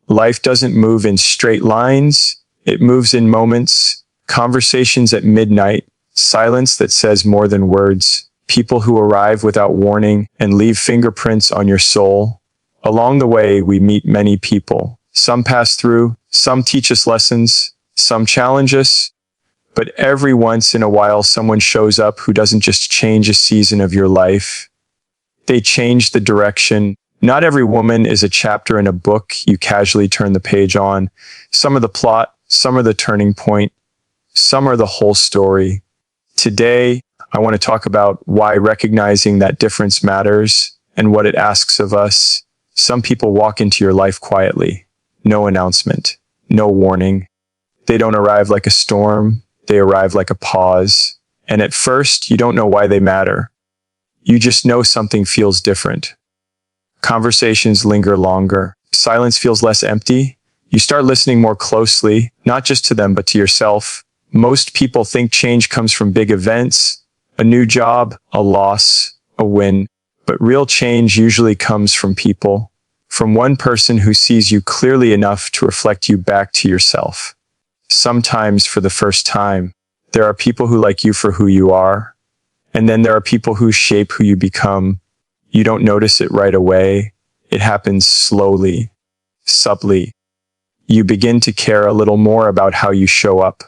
Life doesn't move in straight lines. It moves in moments, conversations at midnight, silence that says more than words, people who arrive without warning and leave fingerprints on your soul. Along the way, we meet many people. Some pass through, some teach us lessons, some challenge us, but every once in a while someone shows up who doesn't just change a season of your life. They change the direction. Not every woman is a chapter in a book you casually turn the page on. Some are the plot, some are the turning point, some are the whole story. Today, I want to talk about why recognizing that difference matters and what it asks of us. Some people walk into your life quietly. No announcement, no warning. They don't arrive like a storm. They arrive like a pause. And at first, you don't know why they matter. You just know something feels different. Conversations linger longer. Silence feels less empty. You start listening more closely, not just to them, but to yourself. Most people think change comes from big events, a new job, a loss, a win. But real change usually comes from people, from one person who sees you clearly enough to reflect you back to yourself. Sometimes for the first time, there are people who like you for who you are, and then there are people who shape who you become. You don't notice it right away. It happens slowly, subtly. You begin to care a little more about how you show up.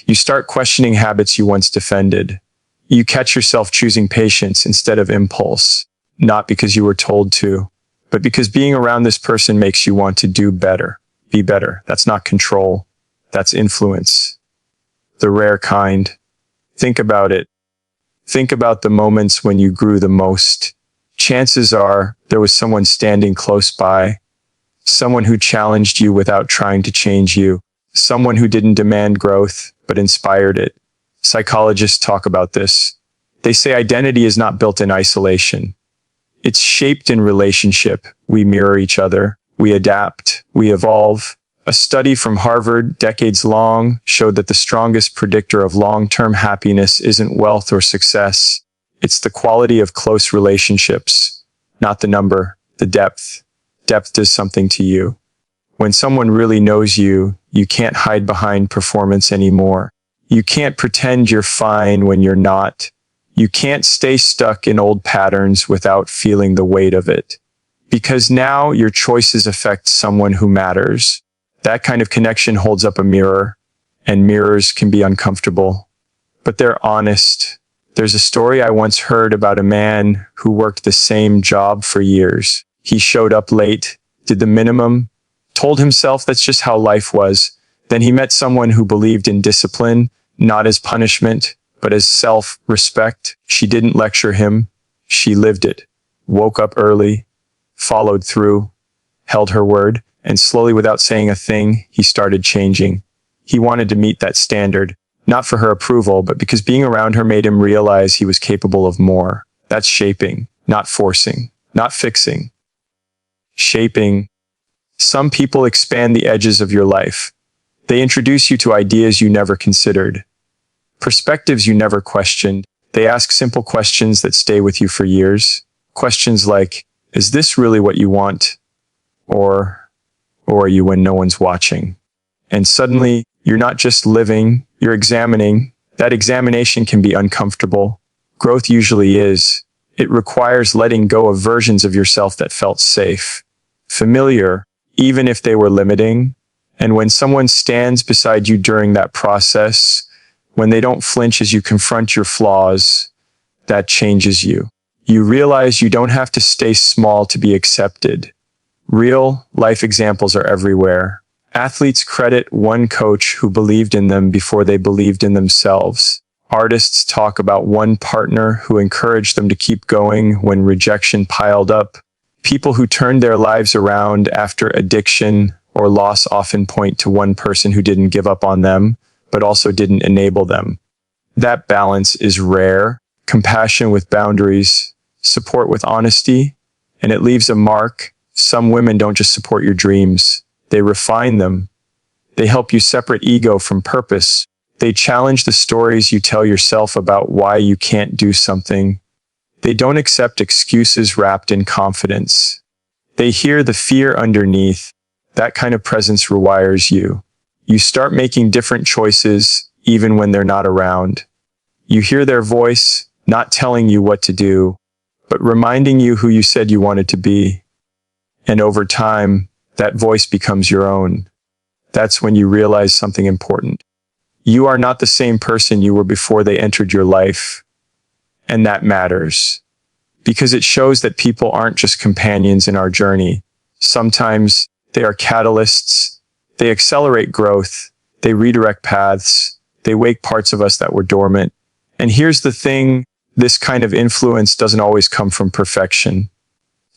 You start questioning habits you once defended. You catch yourself choosing patience instead of impulse, not because you were told to, but because being around this person makes you want to do better, be better. That's not control. That's influence. The rare kind. Think about it. Think about the moments when you grew the most. Chances are there was someone standing close by, someone who challenged you without trying to change you, someone who didn't demand growth, but inspired it. Psychologists talk about this. They say identity is not built in isolation. It's shaped in relationship. We mirror each other. We adapt. We evolve. A study from Harvard, decades long, showed that the strongest predictor of long-term happiness isn't wealth or success. It's the quality of close relationships, not the number, the depth. Depth does something to you. When someone really knows you, you can't hide behind performance anymore. You can't pretend you're fine when you're not. You can't stay stuck in old patterns without feeling the weight of it. Because now your choices affect someone who matters. That kind of connection holds up a mirror, and mirrors can be uncomfortable, but they're honest. There's a story I once heard about a man who worked the same job for years. He showed up late, did the minimum, told himself that's just how life was. Then he met someone who believed in discipline, not as punishment, but as self-respect. She didn't lecture him. She lived it. Woke up early, followed through, held her word. And slowly, without saying a thing, he started changing. He wanted to meet that standard, not for her approval, but because being around her made him realize he was capable of more. That's shaping, not forcing, not fixing. Shaping. Some people expand the edges of your life. They introduce you to ideas you never considered, perspectives you never questioned. They ask simple questions that stay with you for years. Questions like, is this really what you want? Or are you when no one's watching? And suddenly, you're not just living, you're examining. That examination can be uncomfortable. Growth usually is. It requires letting go of versions of yourself that felt safe, familiar, even if they were limiting. And when someone stands beside you during that process, when they don't flinch as you confront your flaws, that changes you. You realize you don't have to stay small to be accepted. Real life examples are everywhere. Athletes credit one coach who believed in them before they believed in themselves. Artists talk about one partner who encouraged them to keep going when rejection piled up. People who turned their lives around after addiction or loss often point to one person who didn't give up on them, but also didn't enable them. That balance is rare. Compassion with boundaries, support with honesty, and it leaves a mark. Some women don't just support your dreams, they refine them. They help you separate ego from purpose. They challenge the stories you tell yourself about why you can't do something. They don't accept excuses wrapped in confidence. They hear the fear underneath. That kind of presence rewires you. You start making different choices even when they're not around. You hear their voice, not telling you what to do, but reminding you who you said you wanted to be. And over time, that voice becomes your own. That's when you realize something important. You are not the same person you were before they entered your life. And that matters. Because it shows that people aren't just companions in our journey. Sometimes they are catalysts. They accelerate growth. They redirect paths. They wake parts of us that were dormant. And here's the thing, this kind of influence doesn't always come from perfection.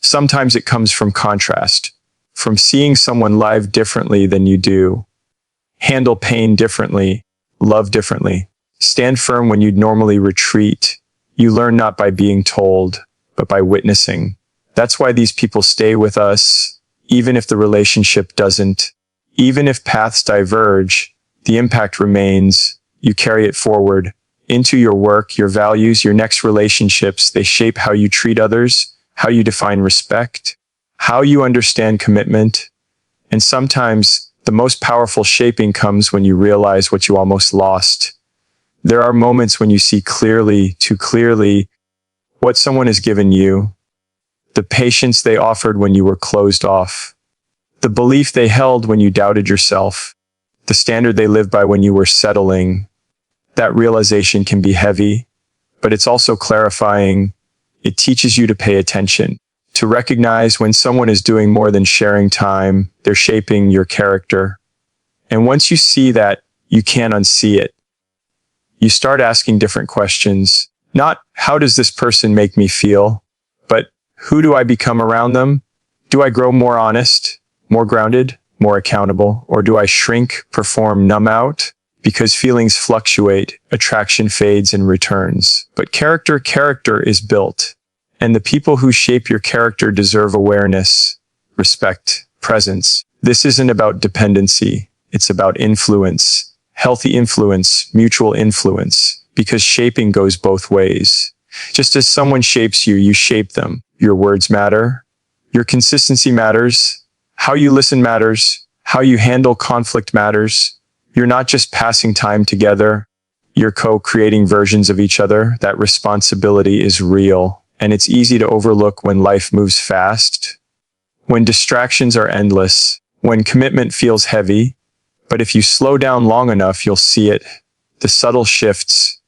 Sometimes it comes from contrast, from seeing someone live differently than you do, handle pain differently, love differently, stand firm when you'd normally retreat. You learn not by being told, but by witnessing. That's why these people stay with us, even if the relationship doesn't. Even if paths diverge, the impact remains. You carry it forward into your work, your values, your next relationships. They shape how you treat others, how you define respect, how you understand commitment. And sometimes the most powerful shaping comes when you realize what you almost lost. There are moments when you see clearly, too clearly, what someone has given you, the patience they offered when you were closed off, the belief they held when you doubted yourself, the standard they lived by when you were settling. That realization can be heavy, but it's also clarifying. It teaches you to pay attention, to recognize when someone is doing more than sharing time, they're shaping your character. And once you see that, you can't unsee it. You start asking different questions. Not, how does this person make me feel? But, who do I become around them? Do I grow more honest, more grounded, more accountable? Or do I shrink, perform, numb out? Because feelings fluctuate, attraction fades and returns. But character is built. And the people who shape your character deserve awareness, respect, presence. This isn't about dependency. It's about influence. Healthy influence, mutual influence, because shaping goes both ways. Just as someone shapes you, you shape them. Your words matter. Your consistency matters. How you listen matters. How you handle conflict matters. You're not just passing time together. You're co-creating versions of each other. That responsibility is real, and it's easy to overlook when life moves fast, when distractions are endless, when commitment feels heavy. But if you slow down long enough, you'll see it. The subtle shifts,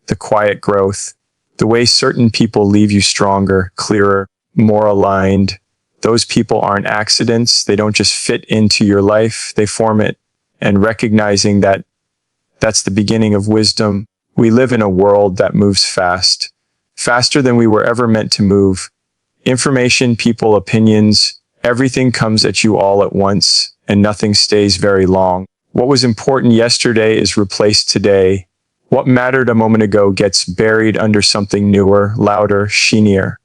the quiet growth, the way certain people leave you stronger, clearer, more aligned. Those people aren't accidents. They don't just fit into your life. They form it. And recognizing that, that's the beginning of wisdom. We live in a world that moves fast, faster than we were ever meant to move. Information, people, opinions, everything comes at you all at once. And nothing stays very long. What was important yesterday is replaced today. What mattered a moment ago gets buried under something newer, louder, sheenier.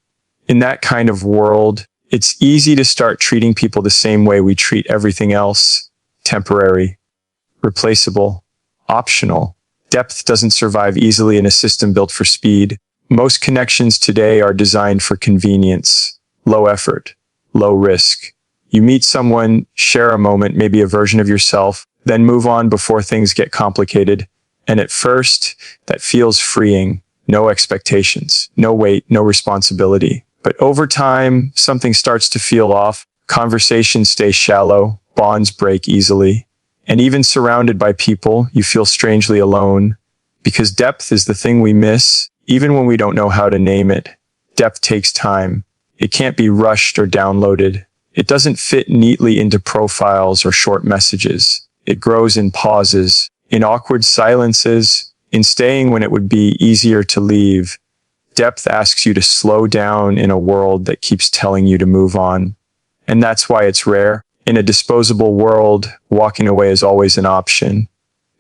In that kind of world, it's easy to start treating people the same way we treat everything else. Temporary, replaceable, optional. Depth doesn't survive easily in a system built for speed. Most connections today are designed for convenience, low effort, low risk. You meet someone, share a moment, maybe a version of yourself, then move on before things get complicated. And at first, that feels freeing. No expectations, no weight, no responsibility. But over time, something starts to feel off. Conversations stay shallow, bonds break easily. And even surrounded by people, you feel strangely alone. Because depth is the thing we miss, even when we don't know how to name it. Depth takes time. It can't be rushed or downloaded. It doesn't fit neatly into profiles or short messages. It grows in pauses, in awkward silences, in staying when it would be easier to leave. Depth asks you to slow down in a world that keeps telling you to move on. And that's why it's rare. In a disposable world, walking away is always an option.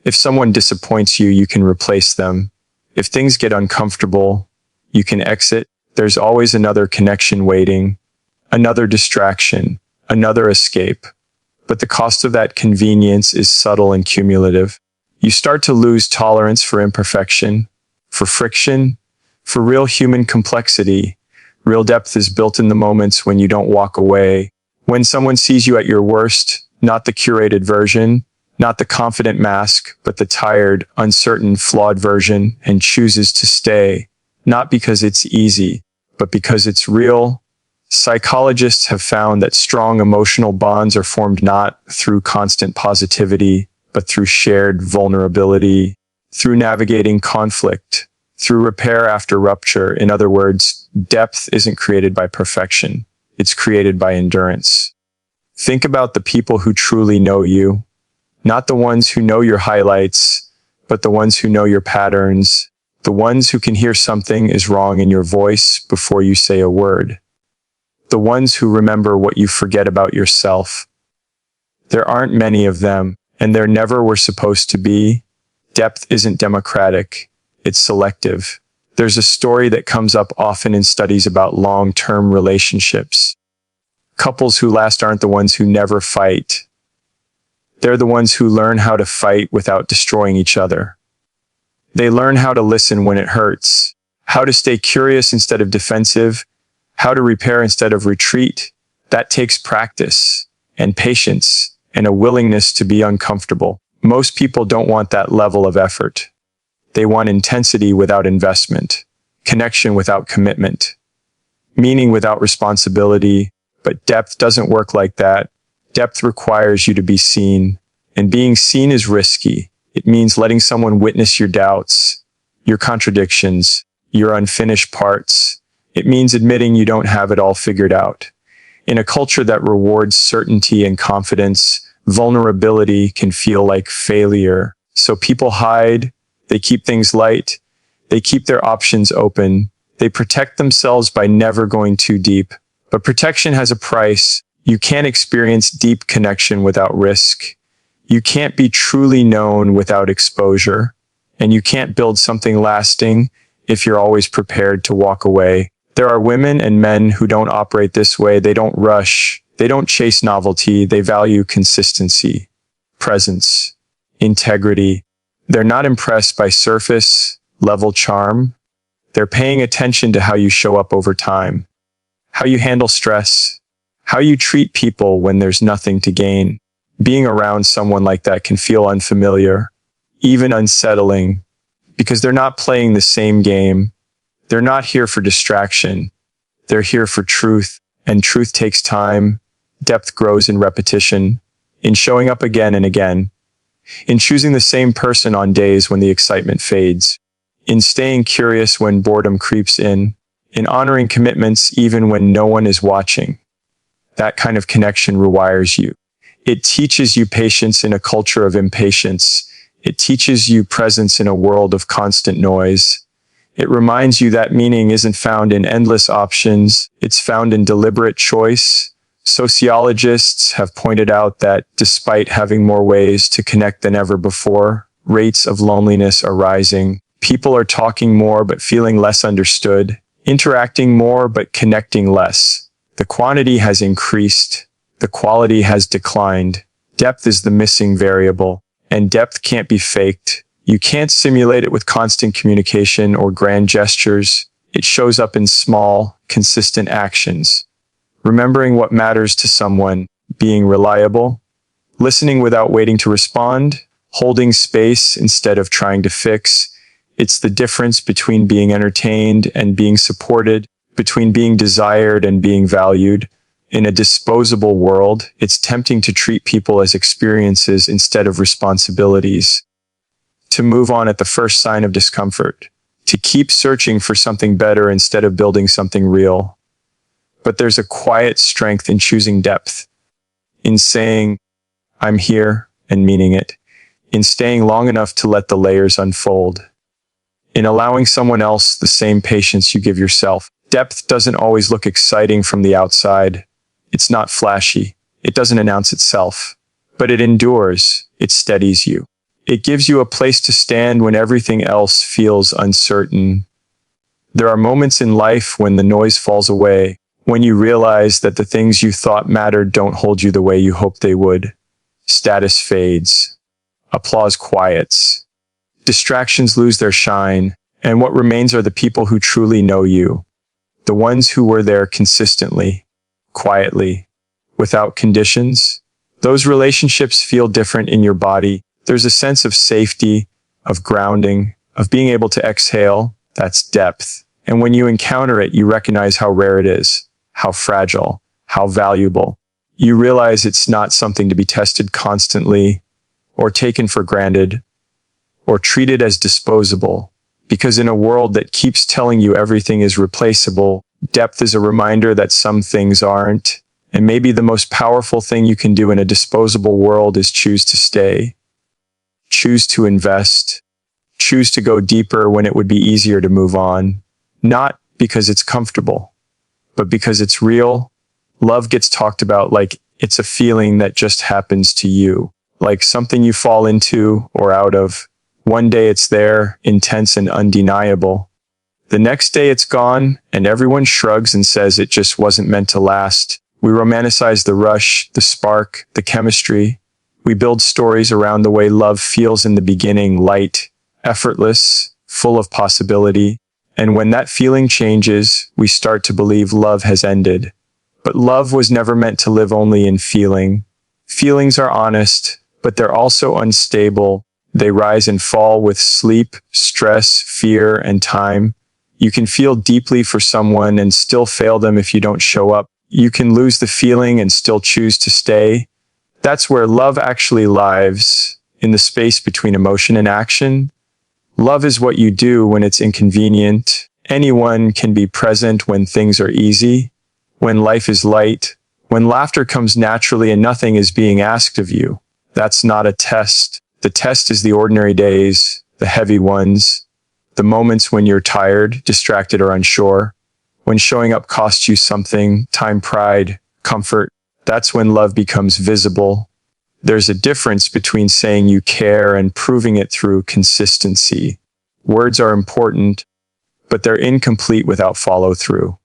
If someone disappoints you, you can replace them. If things get uncomfortable, you can exit. There's always another connection waiting. Another distraction, another escape. But the cost of that convenience is subtle and cumulative. You start to lose tolerance for imperfection, for friction, for real human complexity. Real depth is built in the moments when you don't walk away. When someone sees you at your worst, Not the curated version, not the confident mask, but the tired, uncertain, flawed version, and chooses to stay, not because it's easy, but because it's real. Psychologists have found that strong emotional bonds are formed not through constant positivity, but through shared vulnerability, through navigating conflict, through repair after rupture. In other words, depth isn't created by perfection. It's created by endurance. Think about the people who truly know you, not the ones who know your highlights, but the ones who know your patterns, the ones who can hear something is wrong in your voice before you say a word, the ones who remember what you forget about yourself. There aren't many of them, and there never were supposed to be. Depth isn't democratic, it's selective. There's a story that comes up often in studies about long-term relationships. Couples who last aren't the ones who never fight. They're the ones who learn how to fight without destroying each other. They learn how to listen when it hurts, how to stay curious instead of defensive, how to repair instead of retreat. That takes practice and patience and a willingness to be uncomfortable. Most people don't want that level of effort. They want intensity without investment, connection without commitment, meaning without responsibility. But depth doesn't work like that. Depth requires you to be seen, and being seen is risky. It means letting someone witness your doubts, your contradictions, your unfinished parts. It means admitting you don't have it all figured out. In a culture that rewards certainty and confidence, vulnerability can feel like failure. So people hide, they keep things light, they keep their options open, they protect themselves by never going too deep. But protection has a price. You can't experience deep connection without risk. You can't be truly known without exposure. And you can't build something lasting if you're always prepared to walk away. There are women and men who don't operate this way. They don't rush. They don't chase novelty. They value consistency, presence, integrity. They're not impressed by surface level charm. They're paying attention to how you show up over time, how you handle stress, how you treat people when there's nothing to gain. Being around someone like that can feel unfamiliar, even unsettling, because they're not playing the same game. They're not here for distraction. They're here for truth, and truth takes time. Depth grows in repetition, in showing up again and again, in choosing the same person on days when the excitement fades, in staying curious when boredom creeps in honoring commitments even when no one is watching. That kind of connection rewires you. It teaches you patience in a culture of impatience. It teaches you presence in a world of constant noise. It reminds you that meaning isn't found in endless options. It's found in deliberate choice. Sociologists have pointed out that despite having more ways to connect than ever before, rates of loneliness are rising. People are talking more but feeling less understood, interacting more but connecting less. The quantity has increased, the quality has declined. Depth is the missing variable, and depth can't be faked. You can't simulate it with constant communication or grand gestures. It shows up in small, consistent actions. Remembering what matters to someone, being reliable, listening without waiting to respond, holding space instead of trying to fix. It's the difference between being entertained and being supported, between being desired and being valued. In a disposable world, it's tempting to treat people as experiences instead of responsibilities, to move on at the first sign of discomfort, to keep searching for something better instead of building something real. But there's a quiet strength in choosing depth, in saying, "I'm here," and meaning it, in staying long enough to let the layers unfold, in allowing someone else the same patience you give yourself. Depth doesn't always look exciting from the outside. It's not flashy. It doesn't announce itself. But it endures. It steadies you. It gives you a place to stand when everything else feels uncertain. There are moments in life when the noise falls away, when you realize that the things you thought mattered don't hold you the way you hoped they would. Status fades. Applause quiets. Distractions lose their shine, and what remains are the people who truly know you. The ones who were there consistently, quietly, without conditions, Those relationships feel different in your body. There's a sense of safety, of grounding, of being able to exhale. That's depth. And when you encounter it, you recognize how rare it is, how fragile, how valuable. You realize it's not something to be tested constantly or taken for granted or treated as disposable. Because in a world that keeps telling you everything is replaceable, depth is a reminder that some things aren't. And maybe the most powerful thing you can do in a disposable world is choose to stay, choose to invest, choose to go deeper when it would be easier to move on. Not because it's comfortable, but because it's real. Love gets talked about like it's a feeling that just happens to you, like something you fall into or out of. One day it's there, intense and undeniable. The next day it's gone, and everyone shrugs and says it just wasn't meant to last. We romanticize the rush, the spark, the chemistry. We build stories around the way love feels in the beginning, light, effortless, full of possibility. And when that feeling changes, we start to believe love has ended. But love was never meant to live only in feeling. Feelings are honest, but they're also unstable. They rise and fall with sleep, stress, fear, and time. You can feel deeply for someone and still fail them if you don't show up. You can lose the feeling and still choose to stay. That's where love actually lives, in the space between emotion and action. Love is what you do when it's inconvenient. Anyone can be present when things are easy, when life is light, when laughter comes naturally and nothing is being asked of you. That's not a test. The test is the ordinary days, the heavy ones, the moments when you're tired, distracted, or unsure. When showing up costs you something, time, pride, comfort. That's when love becomes visible. There's a difference between saying you care and proving it through consistency. Words are important, but they're incomplete without follow-through.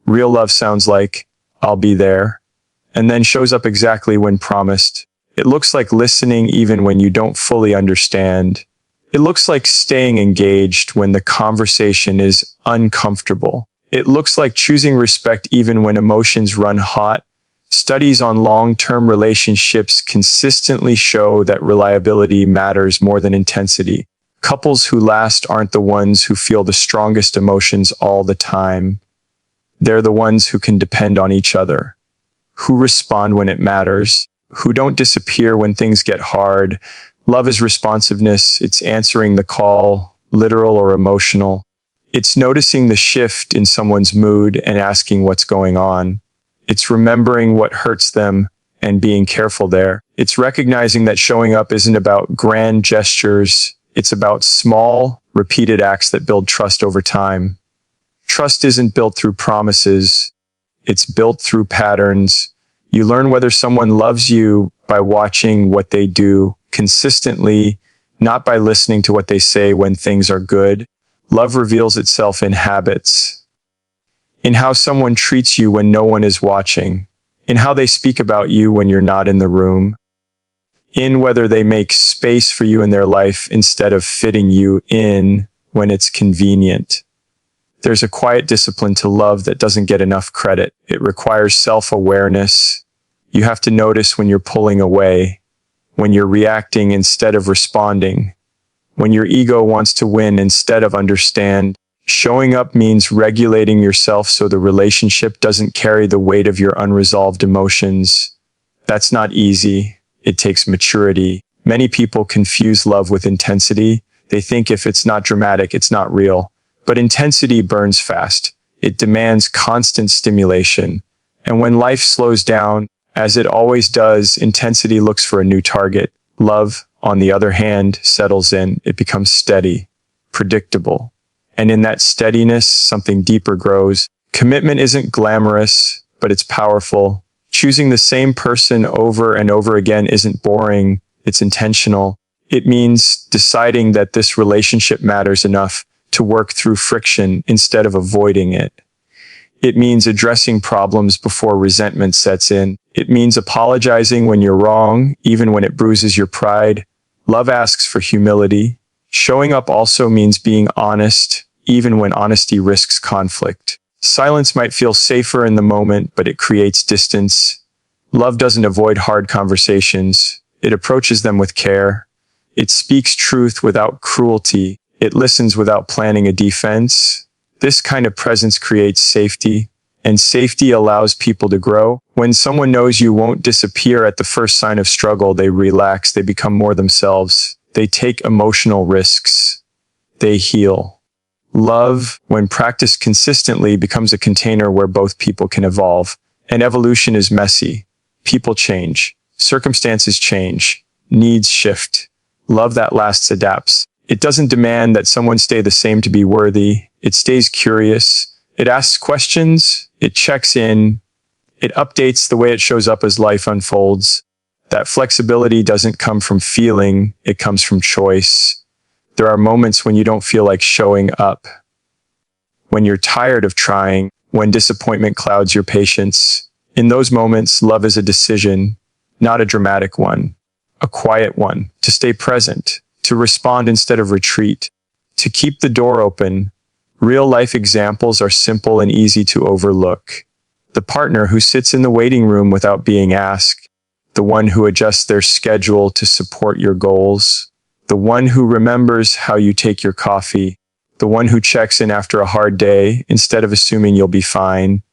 Real love sounds like, "I'll be there," and then shows up exactly when promised. It looks like listening even when you don't fully understand. It looks like staying engaged when the conversation is uncomfortable. It looks like choosing respect even when emotions run hot. Studies on long-term relationships consistently show that reliability matters more than intensity. Couples who last aren't the ones who feel the strongest emotions all the time. They're the ones who can depend on each other, who respond when it matters, who don't disappear when things get hard. Love is responsiveness. It's answering the call, literal or emotional. It's noticing the shift in someone's mood and asking what's going on. It's remembering what hurts them and being careful there. It's recognizing that showing up isn't about grand gestures. It's about small, repeated acts that build trust over time. Trust isn't built through promises. It's built through patterns. You learn whether someone loves you by watching what they do consistently, not by listening to what they say when things are good. Love reveals itself in habits, in how someone treats you when no one is watching, in how they speak about you when you're not in the room, in whether they make space for you in their life instead of fitting you in when it's convenient. There's a quiet discipline to love that doesn't get enough credit. It requires self-awareness. You have to notice when you're pulling away, when you're reacting instead of responding, when your ego wants to win instead of understand. Showing up means regulating yourself so the relationship doesn't carry the weight of your unresolved emotions. That's not easy. It takes maturity. Many people confuse love with intensity. They think if it's not dramatic, it's not real. But intensity burns fast. It demands constant stimulation. And when life slows down, as it always does, intensity looks for a new target. Love, on the other hand, settles in. It becomes steady, predictable. And in that steadiness, something deeper grows. Commitment isn't glamorous, but it's powerful. Choosing the same person over and over again isn't boring. It's intentional. It means deciding that this relationship matters enough to work through friction instead of avoiding it. It means addressing problems before resentment sets in. It means apologizing when you're wrong, even when it bruises your pride. Love asks for humility. Showing up also means being honest, even when honesty risks conflict. Silence might feel safer in the moment, but it creates distance. Love doesn't avoid hard conversations. It approaches them with care. It speaks truth without cruelty. It listens without planning a defense. This kind of presence creates safety, and safety allows people to grow. When someone knows you won't disappear at the first sign of struggle, they relax, they become more themselves. They take emotional risks. They heal. Love, when practiced consistently, becomes a container where both people can evolve. And evolution is messy. People change. Circumstances change. Needs shift. Love that lasts adapts. It doesn't demand that someone stay the same to be worthy. It stays curious. It asks questions. It checks in. It updates the way it shows up as life unfolds. That flexibility doesn't come from feeling. It comes from choice. There are moments when you don't feel like showing up. When you're tired of trying. When disappointment clouds your patience. In those moments, love is a decision, not a dramatic one. A quiet one, to stay present, to respond instead of retreat, to keep the door open. Real life examples are simple and easy to overlook. The partner who sits in the waiting room without being asked, the one who adjusts their schedule to support your goals, the one who remembers how you take your coffee, the one who checks in after a hard day instead of assuming you'll be fine.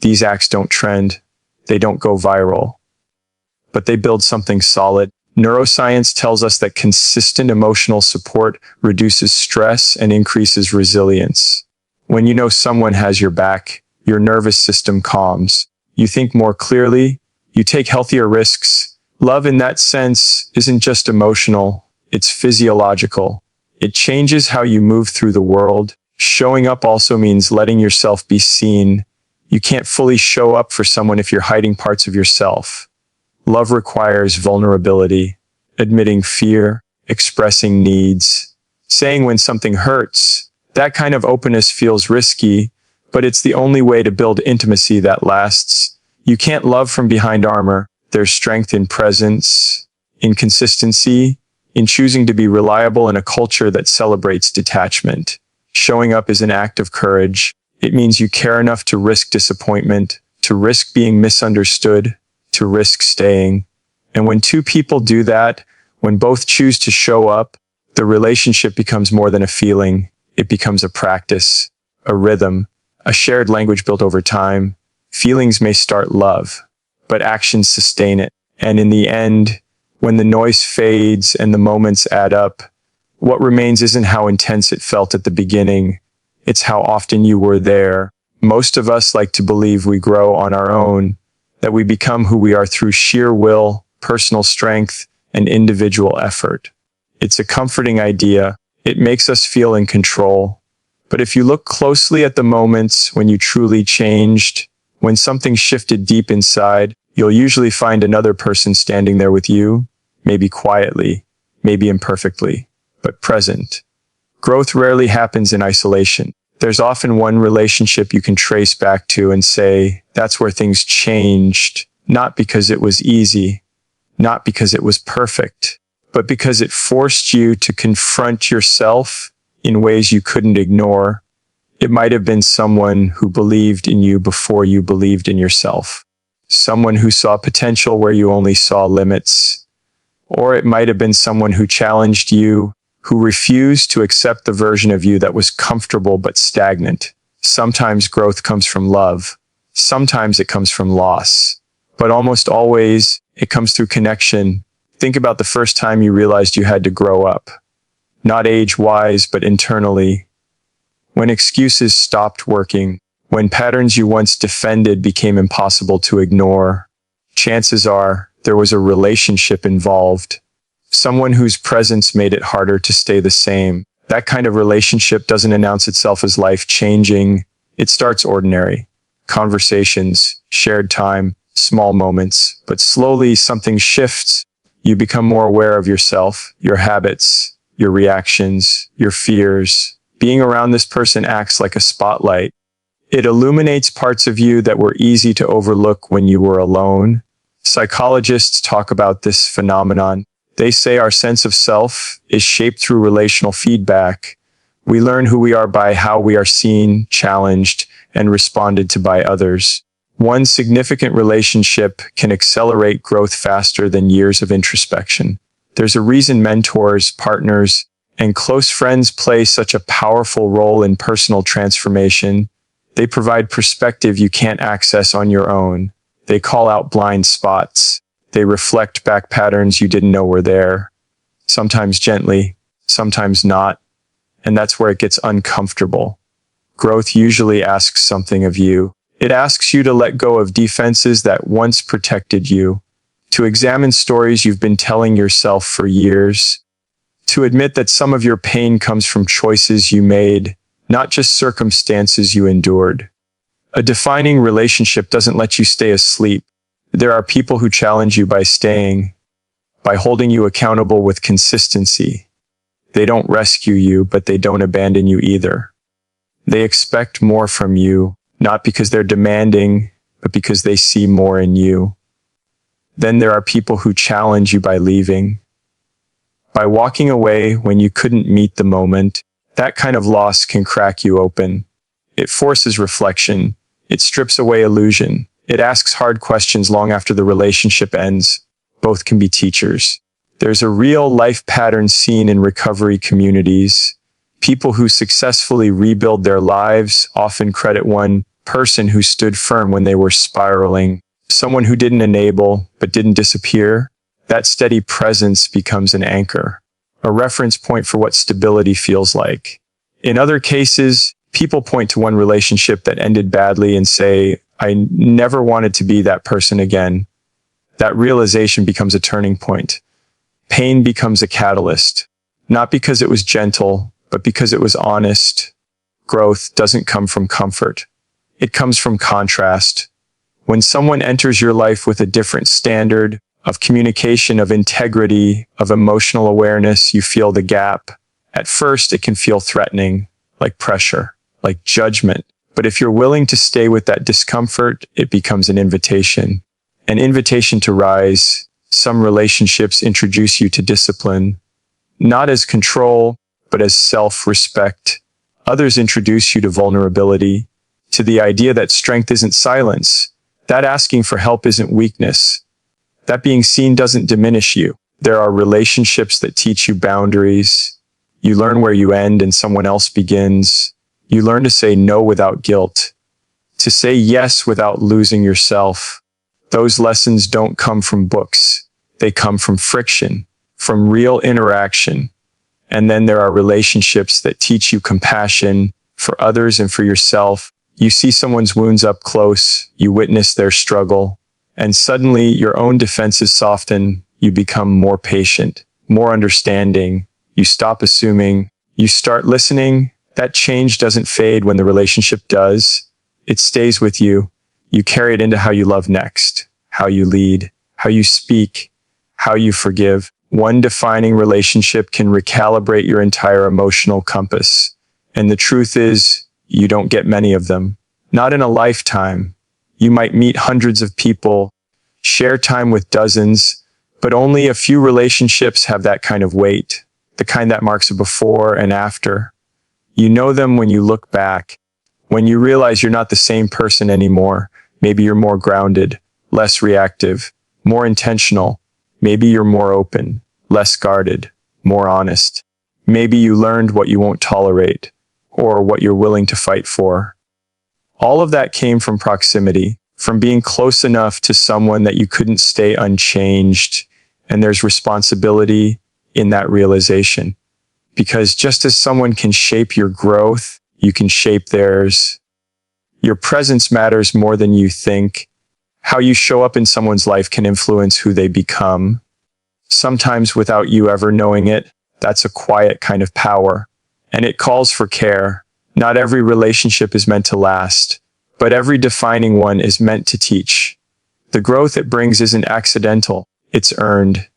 These acts don't trend, they don't go viral, but they build something solid. Neuroscience tells us that consistent emotional support reduces stress and increases resilience. When you know someone has your back, your nervous system calms. You think more clearly, you take healthier risks. Love in that sense isn't just emotional, it's physiological. It changes how you move through the world. Showing up also means letting yourself be seen. You can't fully show up for someone if you're hiding parts of yourself. Love requires vulnerability, admitting fear, expressing needs, saying when something hurts. That kind of openness feels risky, but it's the only way to build intimacy that lasts. You can't love from behind armor. There's strength in presence, in consistency, in choosing to be reliable in a culture that celebrates detachment. Showing up is an act of courage. It means you care enough to risk disappointment, to risk being misunderstood, to risk staying. And when two people do that, when both choose to show up, the relationship becomes more than a feeling. It becomes a practice, a rhythm, a shared language built over time. Feelings may start love, but actions sustain it. And in the end, when the noise fades and the moments add up, what remains isn't how intense it felt at the beginning. It's how often you were there. Most of us like to believe we grow on our own, that we become who we are through sheer will, personal strength, and individual effort. It's a comforting idea. It makes us feel in control. But if you look closely at the moments when you truly changed, when something shifted deep inside, you'll usually find another person standing there with you, maybe quietly, maybe imperfectly, but present. Growth rarely happens in isolation. There's often one relationship you can trace back to and say, that's where things changed, not because it was easy, not because it was perfect, but because it forced you to confront yourself in ways you couldn't ignore. It might have been someone who believed in you before you believed in yourself, someone who saw potential where you only saw limits, or it might have been someone who challenged you, who refused to accept the version of you that was comfortable but stagnant. Sometimes growth comes from love. Sometimes it comes from loss. But almost always, it comes through connection. Think about the first time you realized you had to grow up. Not age-wise, but internally. When excuses stopped working. When patterns you once defended became impossible to ignore. Chances are, there was a relationship involved. Someone whose presence made it harder to stay the same. That kind of relationship doesn't announce itself as life-changing. It starts ordinary. Conversations, shared time, small moments. But slowly something shifts. You become more aware of yourself, your habits, your reactions, your fears. Being around this person acts like a spotlight. It illuminates parts of you that were easy to overlook when you were alone. Psychologists talk about this phenomenon. They say our sense of self is shaped through relational feedback. We learn who we are by how we are seen, challenged, and responded to by others. One significant relationship can accelerate growth faster than years of introspection. There's a reason mentors, partners, and close friends play such a powerful role in personal transformation. They provide perspective you can't access on your own. They call out blind spots. They reflect back patterns you didn't know were there. Sometimes gently, sometimes not. And that's where it gets uncomfortable. Growth usually asks something of you. It asks you to let go of defenses that once protected you, to examine stories you've been telling yourself for years, to admit that some of your pain comes from choices you made, not just circumstances you endured. A defining relationship doesn't let you stay asleep. There are people who challenge you by staying, by holding you accountable with consistency. They don't rescue you, but they don't abandon you either. They expect more from you, not because they're demanding, but because they see more in you. Then there are people who challenge you by leaving, by walking away when you couldn't meet the moment. That kind of loss can crack you open. It forces reflection. It strips away illusion. It asks hard questions long after the relationship ends. Both can be teachers. There's a real life pattern seen in recovery communities. People who successfully rebuild their lives often credit one person who stood firm when they were spiraling, someone who didn't enable but didn't disappear. That steady presence becomes an anchor, a reference point for what stability feels like. In other cases, people point to one relationship that ended badly and say, "I never wanted to be that person again." That realization becomes a turning point. Pain becomes a catalyst, not because it was gentle, but because it was honest. Growth doesn't come from comfort. It comes from contrast. When someone enters your life with a different standard of communication, of integrity, of emotional awareness, you feel the gap. At first, it can feel threatening, like pressure, like judgment. But if you're willing to stay with that discomfort, it becomes an invitation to rise. Some relationships introduce you to discipline, not as control, but as self-respect. Others introduce you to vulnerability, to the idea that strength isn't silence, that asking for help isn't weakness, that being seen doesn't diminish you. There are relationships that teach you boundaries. You learn where you end and someone else begins. You learn to say no without guilt, to say yes without losing yourself. Those lessons don't come from books. They come from friction, from real interaction. And then there are relationships that teach you compassion for others and for yourself. You see someone's wounds up close, you witness their struggle, and suddenly your own defenses soften. You become more patient, more understanding. You stop assuming. You start listening. That change doesn't fade when the relationship does. It stays with you. You carry it into how you love next, how you lead, how you speak, how you forgive. One defining relationship can recalibrate your entire emotional compass. And the truth is, you don't get many of them. Not in a lifetime. You might meet hundreds of people, share time with dozens, but only a few relationships have that kind of weight, the kind that marks a before and after. You know them when you look back, when you realize you're not the same person anymore. Maybe you're more grounded, less reactive, more intentional. Maybe you're more open, less guarded, more honest. Maybe you learned what you won't tolerate, or what you're willing to fight for. All of that came from proximity, from being close enough to someone that you couldn't stay unchanged. And there's responsibility in that realization. Because just as someone can shape your growth, you can shape theirs. Your presence matters more than you think. How you show up in someone's life can influence who they become. Sometimes without you ever knowing it. That's a quiet kind of power. And it calls for care. Not every relationship is meant to last, but every defining one is meant to teach. The growth it brings isn't accidental. It's earned.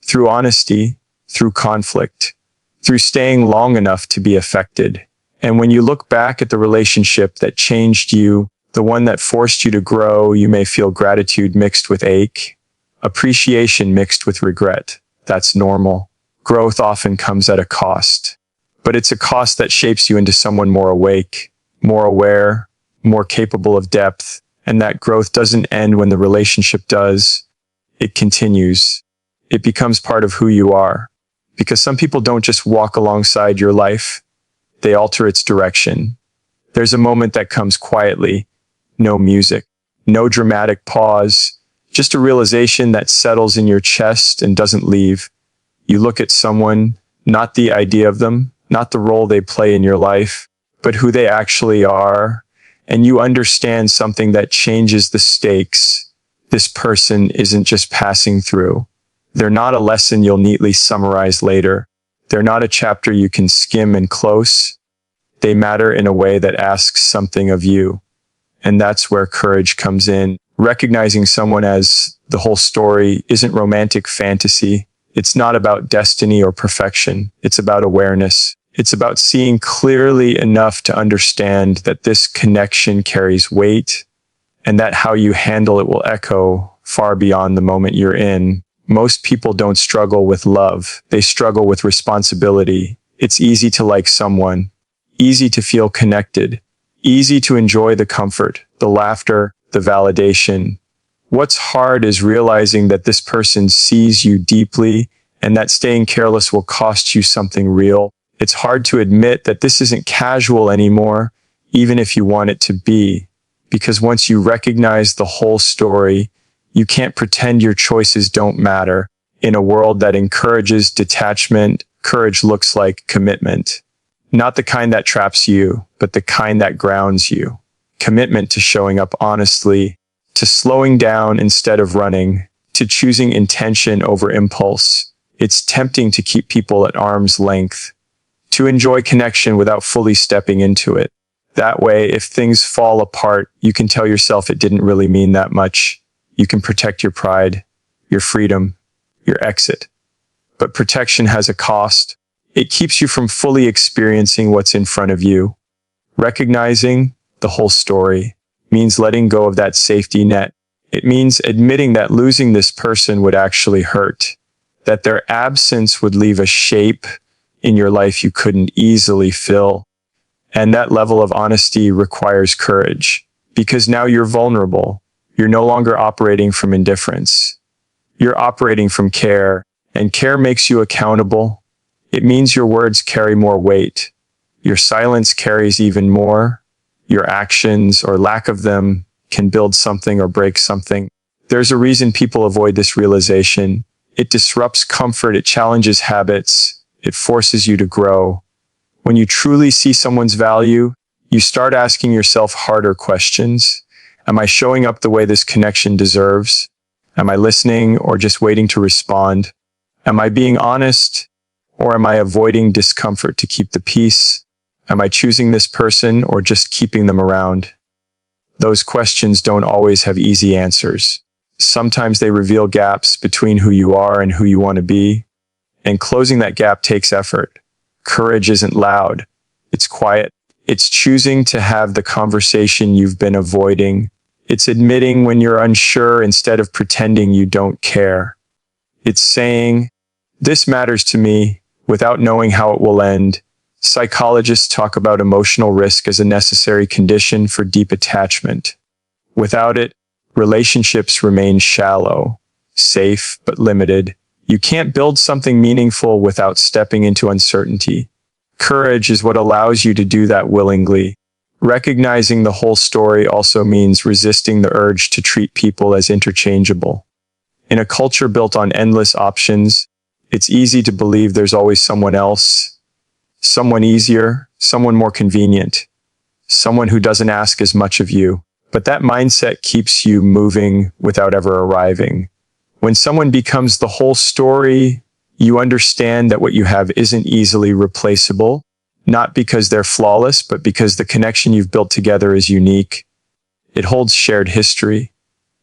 Through honesty, through conflict, through staying long enough to be affected. And when you look back at the relationship that changed you, the one that forced you to grow, you may feel gratitude mixed with ache, appreciation mixed with regret. That's normal. Growth often comes at a cost. But it's a cost that shapes you into someone more awake, more aware, more capable of depth. And that growth doesn't end when the relationship does. It continues. It becomes part of who you are. Because some people don't just walk alongside your life, they alter its direction. There's a moment that comes quietly, no music, no dramatic pause, just a realization that settles in your chest and doesn't leave. You look at someone, not the idea of them, not the role they play in your life, but who they actually are, and you understand something that changes the stakes. This person isn't just passing through. They're not a lesson you'll neatly summarize later. They're not a chapter you can skim and close. They matter in a way that asks something of you. And that's where courage comes in. Recognizing someone as the whole story isn't romantic fantasy. It's not about destiny or perfection. It's about awareness. It's about seeing clearly enough to understand that this connection carries weight and that how you handle it will echo far beyond the moment you're in. Most people don't struggle with love. They struggle with responsibility. It's easy to like someone, easy to feel connected, easy to enjoy the comfort, the laughter, the validation. What's hard is realizing that this person sees you deeply and that staying careless will cost you something real. It's hard to admit that this isn't casual anymore, even if you want it to be, because once you recognize the whole story, you can't pretend your choices don't matter. In a world that encourages detachment, courage looks like commitment. Not the kind that traps you, but the kind that grounds you. Commitment to showing up honestly, to slowing down instead of running, to choosing intention over impulse. It's tempting to keep people at arm's length, to enjoy connection without fully stepping into it. That way, if things fall apart, you can tell yourself it didn't really mean that much. You can protect your pride, your freedom, your exit. But protection has a cost. It keeps you from fully experiencing what's in front of you. Recognizing the whole story means letting go of that safety net. It means admitting that losing this person would actually hurt, that their absence would leave a shape in your life you couldn't easily fill. And that level of honesty requires courage, because now you're vulnerable. You're no longer operating from indifference. You're operating from care, and care makes you accountable. It means your words carry more weight. Your silence carries even more. Your actions, or lack of them, can build something or break something. There's a reason people avoid this realization. It disrupts comfort, it challenges habits, it forces you to grow. When you truly see someone's value, you start asking yourself harder questions. Am I showing up the way this connection deserves? Am I listening or just waiting to respond? Am I being honest or am I avoiding discomfort to keep the peace? Am I choosing this person or just keeping them around? Those questions don't always have easy answers. Sometimes they reveal gaps between who you are and who you want to be, and closing that gap takes effort. Courage isn't loud. It's quiet. It's choosing to have the conversation you've been avoiding. It's admitting when you're unsure instead of pretending you don't care. It's saying, "This matters to me," without knowing how it will end. Psychologists talk about emotional risk as a necessary condition for deep attachment. Without it, relationships remain shallow, safe, but limited. You can't build something meaningful without stepping into uncertainty. Courage is what allows you to do that willingly. Recognizing the whole story also means resisting the urge to treat people as interchangeable. In a culture built on endless options, it's easy to believe there's always someone else, someone easier, someone more convenient, someone who doesn't ask as much of you. But that mindset keeps you moving without ever arriving. When someone becomes the whole story, you understand that what you have isn't easily replaceable, not because they're flawless, but because the connection you've built together is unique. It holds shared history,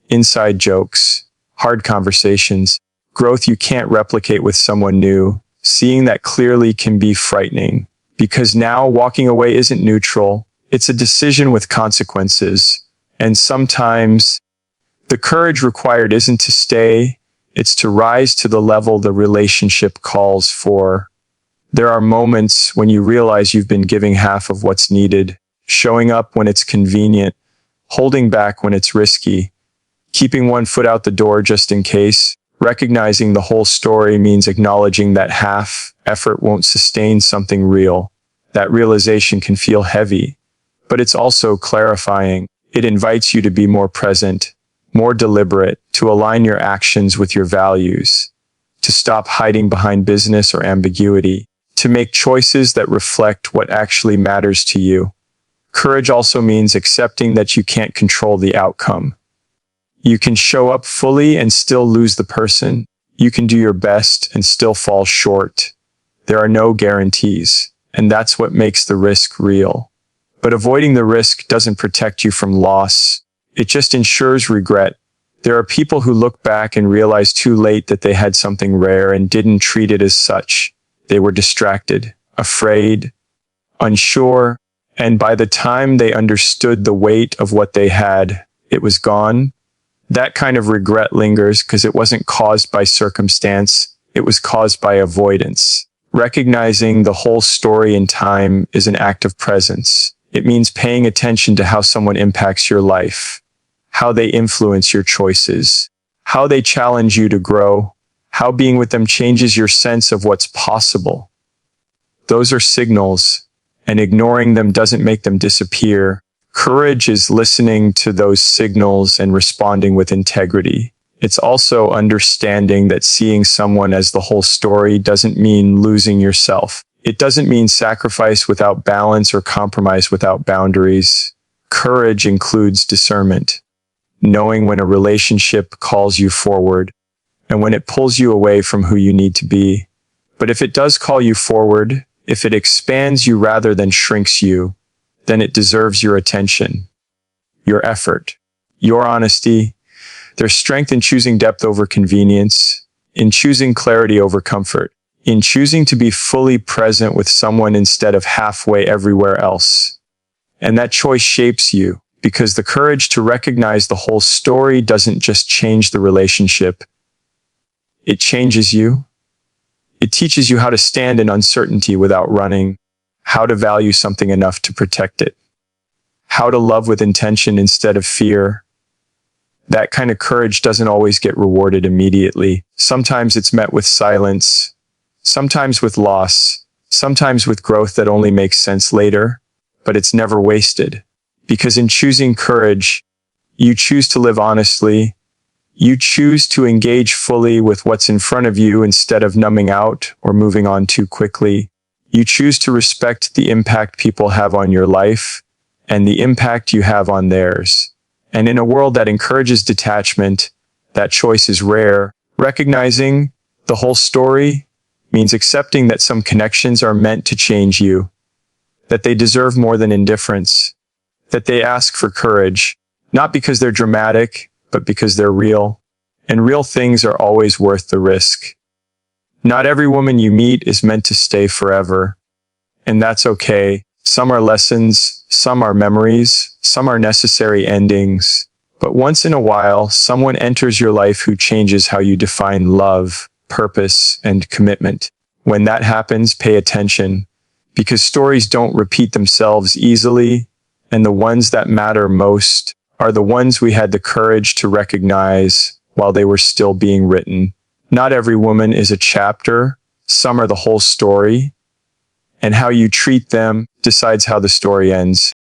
inside jokes, hard conversations, growth you can't replicate with someone new. Seeing that clearly can be frightening, because now walking away isn't neutral. It's a decision with consequences. And sometimes the courage required isn't to stay, it's to rise to the level the relationship calls for. There are moments when you realize you've been giving half of what's needed, showing up when it's convenient, holding back when it's risky, keeping one foot out the door just in case. Recognizing the whole story means acknowledging that half effort won't sustain something real. That realization can feel heavy, but it's also clarifying. It invites you to be more present, more deliberate, to align your actions with your values, to stop hiding behind business or ambiguity, to make choices that reflect what actually matters to you. Courage also means accepting that you can't control the outcome. You can show up fully and still lose the person. You can do your best and still fall short. There are no guarantees, and that's what makes the risk real. But avoiding the risk doesn't protect you from loss. It just ensures regret. There are people who look back and realize too late that they had something rare and didn't treat it as such. They were distracted, afraid, unsure, and by the time they understood the weight of what they had, it was gone. That kind of regret lingers because it wasn't caused by circumstance, it was caused by avoidance. Recognizing the whole story in time is an act of presence. It means paying attention to how someone impacts your life, how they influence your choices, how they challenge you to grow, how being with them changes your sense of what's possible. Those are signals, and ignoring them doesn't make them disappear. Courage is listening to those signals and responding with integrity. It's also understanding that seeing someone as the whole story doesn't mean losing yourself. It doesn't mean sacrifice without balance or compromise without boundaries. Courage includes discernment, knowing when a relationship calls you forward and when it pulls you away from who you need to be. But if it does call you forward, if it expands you rather than shrinks you, then it deserves your attention, your effort, your honesty. There's strength in choosing depth over convenience, in choosing clarity over comfort, in choosing to be fully present with someone instead of halfway everywhere else. And that choice shapes you, because the courage to recognize the whole story doesn't just change the relationship. It changes you. It teaches you how to stand in uncertainty without running, how to value something enough to protect it, how to love with intention instead of fear. That kind of courage doesn't always get rewarded immediately. Sometimes it's met with silence, sometimes with loss, sometimes with growth that only makes sense later, but it's never wasted. Because in choosing courage, you choose to live honestly. You choose to engage fully with what's in front of you instead of numbing out or moving on too quickly. You choose to respect the impact people have on your life and the impact you have on theirs. And in a world that encourages detachment, that choice is rare. Recognizing the whole story means accepting that some connections are meant to change you, that they deserve more than indifference, that they ask for courage, not because they're dramatic, but because they're real. And real things are always worth the risk. Not every woman you meet is meant to stay forever. And that's okay. Some are lessons, some are memories, some are necessary endings. But once in a while, someone enters your life who changes how you define love, purpose, and commitment. When that happens, pay attention, because stories don't repeat themselves easily, and the ones that matter most are the ones we had the courage to recognize while they were still being written. Not every woman is a chapter, some are the whole story, and how you treat them decides how the story ends.